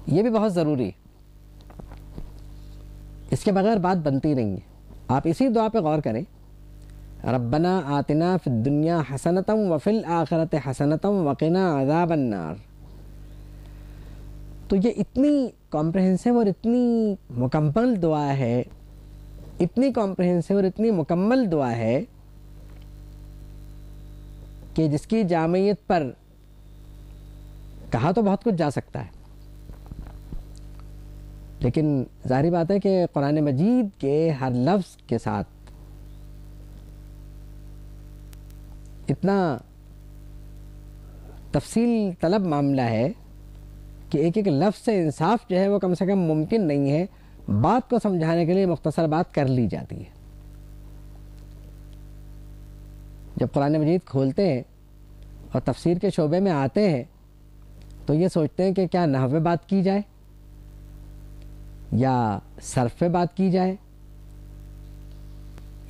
یہ بھی بہت ضروری ہے، اس کے بغیر بات بنتی نہیں ہے۔ آپ اسی دعا پہ غور کریں، ربنا آتنا فی الدنیا حسنۃ وفی الآخرۃ حسنۃ وقنا عذاب النار۔ تو یہ اتنی کمپریہنسو اور اتنی مکمل دعا ہے، اتنی کمپریہنسو اور اتنی مکمل دعا ہے کہ جس کی جامعیت پر کہا تو بہت کچھ جا سکتا ہے، لیکن ظاہری بات ہے کہ قرآن مجید کے ہر لفظ کے ساتھ اتنا تفصیل طلب معاملہ ہے کہ ایک ایک لفظ سے انصاف جو ہے وہ کم سے کم ممکن نہیں ہے۔ بات کو سمجھانے کے لیے مختصر بات کر لی جاتی ہے۔ جب قرآن مجید کھولتے ہیں اور تفسیر کے شعبے میں آتے ہیں تو یہ سوچتے ہیں کہ کیا نحو پہ بات کی جائے یا صرف پہ بات کی جائے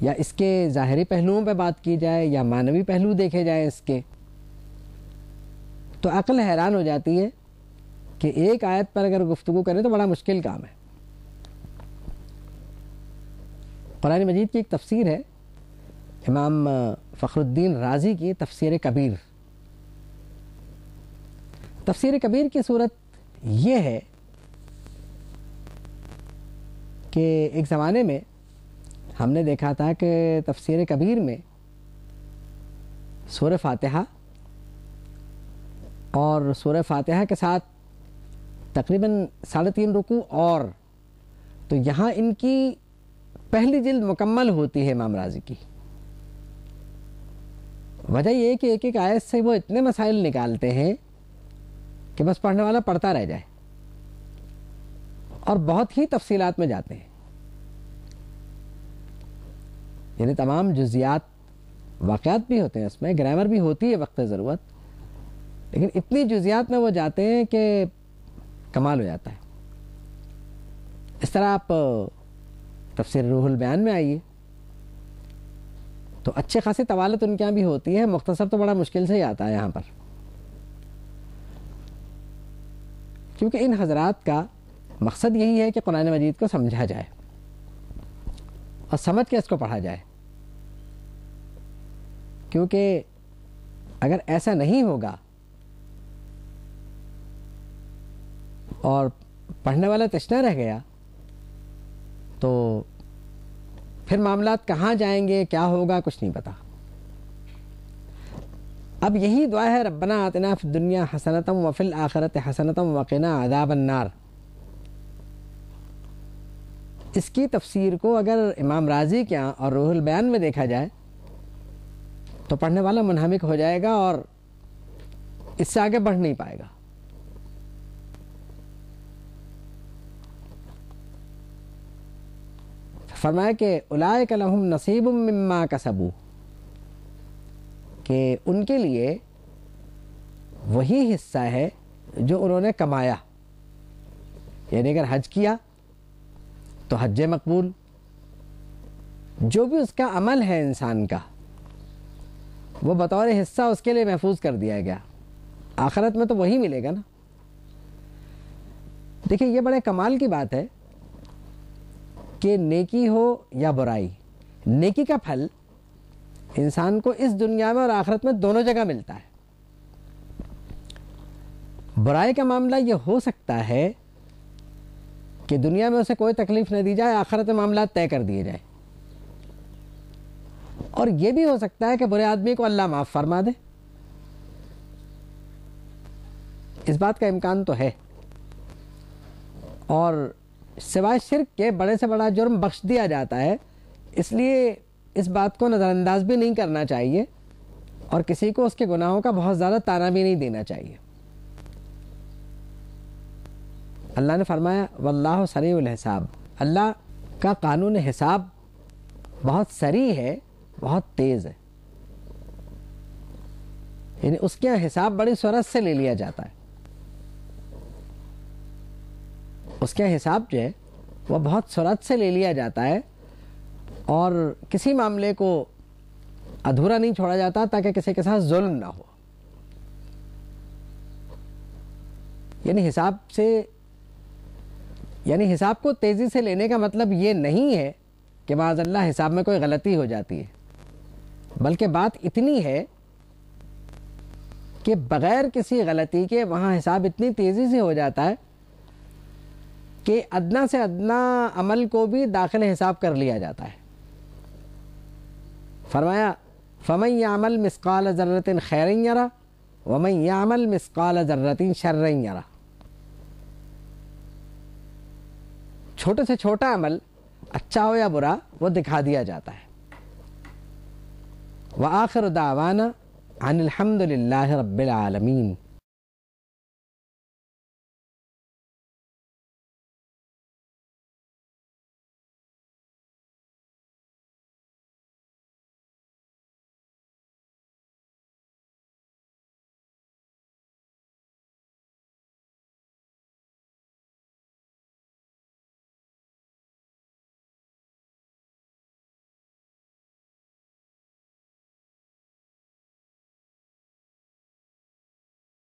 یا اس کے ظاہری پہلوؤں پہ بات کی جائے یا معنوی پہلو دیکھے جائیں اس کے، تو عقل حیران ہو جاتی ہے کہ ایک آیت پر اگر گفتگو کریں تو بڑا مشکل کام ہے۔ قرآن مجید کی ایک تفسیر ہے امام فخر الدین رازی کی، تفسیر کبیر۔ تفسیر کبیر کی صورت یہ ہے کہ ایک زمانے میں ہم نے دیکھا تھا کہ تفسیر کبیر میں سورہ فاتحہ اور سورہ فاتحہ کے ساتھ تقریباً 3.5 رکوع، اور تو یہاں ان کی پہلی جلد مکمل ہوتی ہے امام رازی کی۔ وجہ یہ ہے کہ ایک ایک آیت سے وہ اتنے مسائل نکالتے ہیں کہ بس پڑھنے والا پڑھتا رہ جائے، اور بہت ہی تفصیلات میں جاتے ہیں، یعنی تمام جزیات، واقعات بھی ہوتے ہیں اس میں، گرامر بھی ہوتی ہے وقت ضرورت، لیکن اتنی جزیات میں وہ جاتے ہیں کہ کمال ہو جاتا ہے۔ اس طرح آپ تفسیر روح البیان میں آئیے تو اچھے خاصی طوالت ان کے یہاں بھی ہوتی ہے، مختصر تو بڑا مشکل سے ہی آتا ہے یہاں پر، کیونکہ ان حضرات کا مقصد یہی ہے کہ قرآن مجید کو سمجھا جائے اور سمجھ کے اس کو پڑھا جائے، کیونکہ اگر ایسا نہیں ہوگا اور پڑھنے والا تشنہ رہ گیا تو پھر معاملات کہاں جائیں گے، کیا ہوگا، کچھ نہیں پتا۔ اب یہی دعا ہے ربنا آتنا فی الدنیا حسنۃ وفی الآخرۃ حسنۃ وقنا عذاب النار۔ اس کی تفسیر کو اگر امام رازی کے یہاں اور روح البیان میں دیکھا جائے تو پڑھنے والا منہمک ہو جائے گا اور اس سے آگے بڑھ نہیں پائے گا۔ فرمایا کہ اولئک لہم نصیب مما کسبوا، کہ ان کے لیے وہی حصہ ہے جو انہوں نے کمایا، یعنی اگر حج کیا تو حج مقبول، جو بھی اس کا عمل ہے انسان کا وہ بطور حصہ اس کے لیے محفوظ کر دیا گیا، آخرت میں تو وہی ملے گا نا۔ دیکھیں یہ بڑے کمال کی بات ہے کہ نیکی ہو یا برائی، نیکی کا پھل انسان کو اس دنیا میں اور آخرت میں دونوں جگہ ملتا ہے۔ برائی کا معاملہ یہ ہو سکتا ہے کہ دنیا میں اسے کوئی تکلیف نہ دی جائے، آخرت میں معاملات طے کر دیے جائیں، اور یہ بھی ہو سکتا ہے کہ برے آدمی کو اللہ معاف فرما دے، اس بات کا امکان تو ہے، اور سوائے شرک کے بڑے سے بڑا جرم بخش دیا جاتا ہے، اس لیے اس بات کو نظر انداز بھی نہیں کرنا چاہیے اور کسی کو اس کے گناہوں کا بہت زیادہ تانا بھی نہیں دینا چاہیے۔ اللہ نے فرمایا واللہ سریع الحساب، اللہ کا قانون حساب بہت سریع ہے، بہت تیز ہے، یعنی اس کے حساب بڑی سرعت سے لے لیا جاتا ہے، اس کا حساب جو ہے وہ بہت سرعت سے لے لیا جاتا ہے، اور کسی معاملے کو ادھورا نہیں چھوڑا جاتا تاکہ کسی کے ساتھ ظلم نہ ہو، یعنی حساب سے یعنی حساب کو تیزی سے لینے کا مطلب یہ نہیں ہے کہ معاذ اللہ حساب میں کوئی غلطی ہو جاتی ہے، بلکہ بات اتنی ہے کہ بغیر کسی غلطی کے وہاں حساب اتنی تیزی سے ہو جاتا ہے کہ ادنا سے ادنا عمل کو بھی داخل حساب کر لیا جاتا ہے۔ فرمایا فَمَن يَعْمَلْ مِثْقَالَ ذَرَّةٍ خَيْرًا يَرَهُ وَمَن يَعْمَلْ مِثْقَالَ ذَرَّةٍ شَرًّا يَرَهُ۔ چھوٹے سے چھوٹا عمل اچھا ہو یا برا وہ دکھا دیا جاتا ہے۔ وآخر دعوانا ان الحمد للہ رب العالمین۔